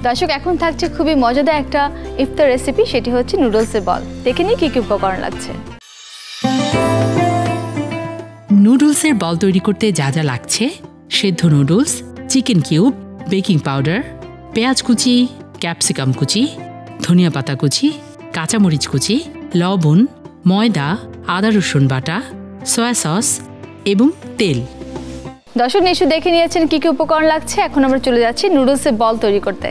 দর্শক এখন থাকছে খুবই মজাদার একটা ইফতার রেসিপি, সেটি হচ্ছে নুডলসের বল। দেখে নিই কী কী উপকরণ লাগছে। নুডলসের বল তৈরি করতে যা যা লাগছে: সেদ্ধ noodles, chicken cube, baking powder, পেঁয়াজ কুচি, ক্যাপসিকাম কুচি, ধনিয়া পাতা কুচি, কাঁচামরিচ কুচি, লবণ, ময়দা, আদা রসুন বাটা, সয়া সস এবং তেল। দর্শক নিশ্চয়ই দেখে নিয়েছেন কী কী উপকরণ লাগছে। এখন আমরা চলে যাচ্ছি নুডলসের বল তৈরি করতে।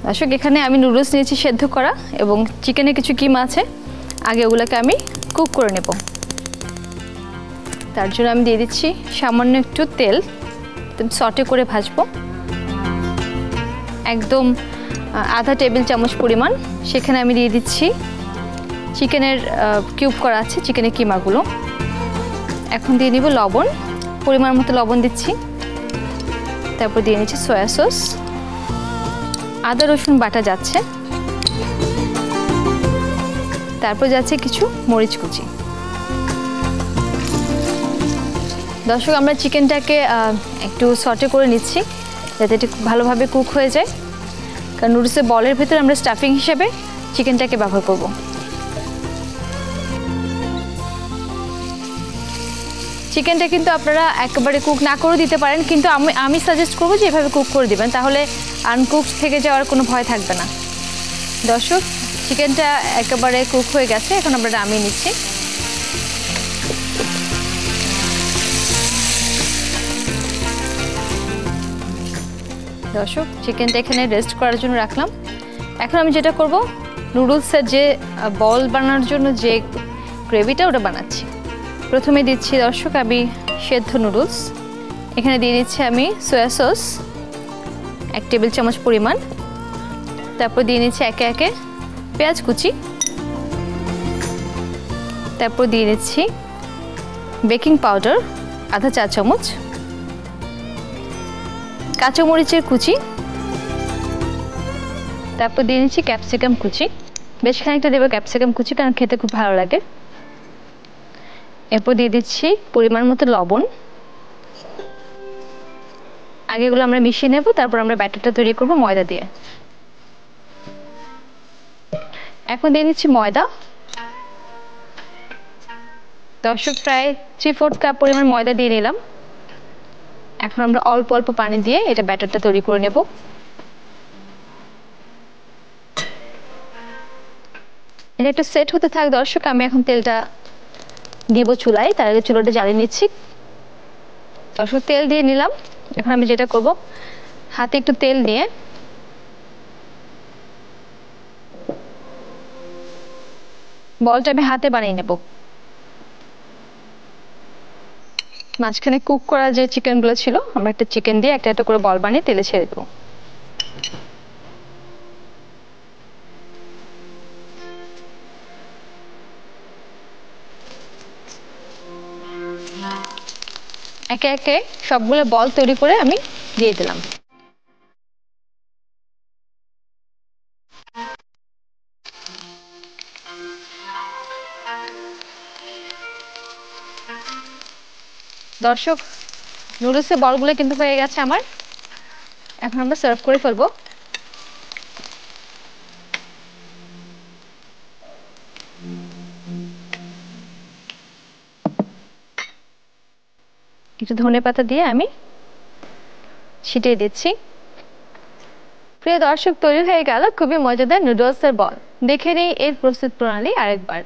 দর্শক এখানে আমি নুডলস নিয়েছি সেদ্ধ করা, এবং চিকেনের কিছু কিমা আছে। আগে ওগুলোকে আমি কুক করে নেব। তার জন্য আমি দিয়ে দিচ্ছি সামান্য একটু তেল, একদম সটে করে ভাজবো, একদম আধা টেবিল চামচ পরিমাণ। সেখানে আমি দিয়ে দিচ্ছি চিকেনের কিউব করা আছে, চিকেনের কিমাগুলো। এখন দিয়ে নিব লবণ, পরিমাণ মতো লবণ দিচ্ছি। তারপর দিয়ে নিচ্ছি সয়া সস, আদা রসুন বাটা যাচ্ছে, তারপর যাচ্ছে কিছু মরিচ কুচি। দর্শক আমরা চিকেনটাকে একটু সটে করে নিচ্ছি যাতে এটা ভালোভাবে কুক হয়ে যায়, কারণ নুডলসের বলের ভিতরে আমরা স্টাফিং হিসেবে চিকেনটাকে ব্যবহার করব। চিকেনটা কিন্তু আপনারা একেবারে কুক না করে দিতে পারেন, কিন্তু আমি সাজেস্ট করবো যে এভাবে কুক করে দিবেন, তাহলে আনকুক থেকে যাওয়ার কোনো ভয় থাকবে না। দর্শক চিকেনটা একেবারে কুক হয়ে গেছে, এখন আমরা নামিয়ে নিচ্ছি। দর্শক চিকেনটা এখানে রেস্ট করার জন্য রাখলাম। এখন আমি যেটা করব, নুডলসের যে বল বানানোর জন্য যে গ্রেভিটা ওটা বানাচ্ছি। প্রথমে দিচ্ছি দর্শক আমি সেদ্ধ নুডলস, এখানে দিয়ে দিচ্ছি আমি সয়া সস 1 টেবিল চামচ পরিমাণ। তারপর দিয়ে নিচ্ছি একে একে পেঁয়াজ কুচি, তারপর দিয়ে নিচ্ছি বেকিং পাউডার আধা চা চামচ, কাঁচামরিচের কুচি, তারপর দিয়ে নিচ্ছি ক্যাপসিকাম কুচি। বেশ খানিকটা দেবো ক্যাপসিকাম কুচি, কারণ খেতে খুব ভালো লাগে। এরপর দিয়ে দিচ্ছি পরিমাণ মতো লবণ। আগে এগুলো আমরা মিশিয়ে নেব, তারপর আমরা ব্যাটারটা তৈরি করব ময়দা দিয়ে। এখন দিয়ে নিচ্ছি ময়দা। দর্শক প্রায় 3/4 কাপ পরিমাণ ময়দা দিয়ে নিলাম। এখন আমরা অল্প অল্প পানি দিয়ে এটা ব্যাটারটা তৈরি করে নেব। এটা একটু সেট হতে থাক দর্শক, আমি এখন তেলটা দিব চুলায়, তার আগে চুলাটা জ্বালিয়ে নিচ্ছি। দর্শক তেল দিয়ে নিলাম। এখন আমি যেটা করব, হাতে একটু তেল নিয়ে বলটা আমি হাতে বানিয়ে নেব। মাঝখানে কুক করা যে চিকেনগুলো ছিল, আমরা একটা চিকেন দিয়ে একটা একটা করে বল বানিয়ে তেলে ছেড়ে দেবো। একে একে সবগুলো বল তৈরি করে আমি দিয়ে দিলাম। দর্শক নুডলসের বলগুলো কিন্তু হয়ে গেছে আমার। এখন আমরা সার্ভ করে ফেলবো। কিছু ধনেপাতা দিয়ে আমি ছিটিয়ে দিচ্ছি। প্রিয় দর্শক তৈরি হয়ে গেল খুবই মজাদার নুডলসের বল। দেখে নেই এর প্রস্তুত প্রণালী আরেকবার।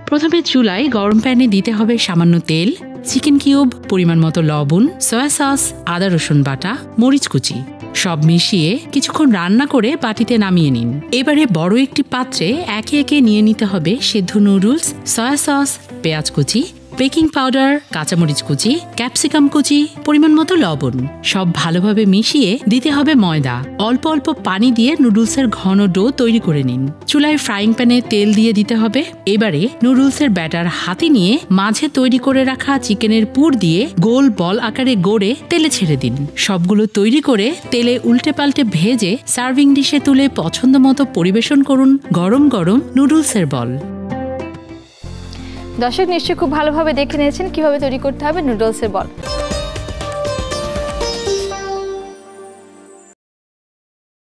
প্রথমে চুলায় গরম প্যানে দিতে হবে সামান্য তেল, চিকেন কিউব, পরিমাণ মতো লবণ, সয়া সস, আদা রসুন বাটা, মরিচ কুচি সব মিশিয়ে কিছুক্ষণ রান্না করে বাটিতে নামিয়ে নিন। এবারে বড় একটি পাত্রে একে একে নিয়ে নিতে হবে সেদ্ধ নুডলস, সয়া সস, পেঁয়াজ কুচি, বেকিং পাউডার, কাঁচামরিচ কুচি, ক্যাপসিকাম কুচি, পরিমাণ মতো লবণ সব ভালোভাবে মিশিয়ে দিতে হবে ময়দা। অল্প অল্প পানি দিয়ে নুডলসের ঘন ডো তৈরি করে নিন। চুলায় ফ্রাইং প্যানে তেল দিয়ে দিতে হবে। এবারে নুডলসের ব্যাটার হাতে নিয়ে মাঝে তৈরি করে রাখা চিকেনের পুর দিয়ে গোল বল আকারে গড়ে তেলে ছেড়ে দিন। সবগুলো তৈরি করে তেলে উল্টে পাল্টে ভেজে সার্ভিং ডিশে তুলে পছন্দ মতো পরিবেশন করুন গরম গরম নুডলসের বল। দর্শক নিশ্চয়ই খুব ভালোভাবে দেখে নিয়েছেন কিভাবে তৈরি করতে হবে নুডলসের বল।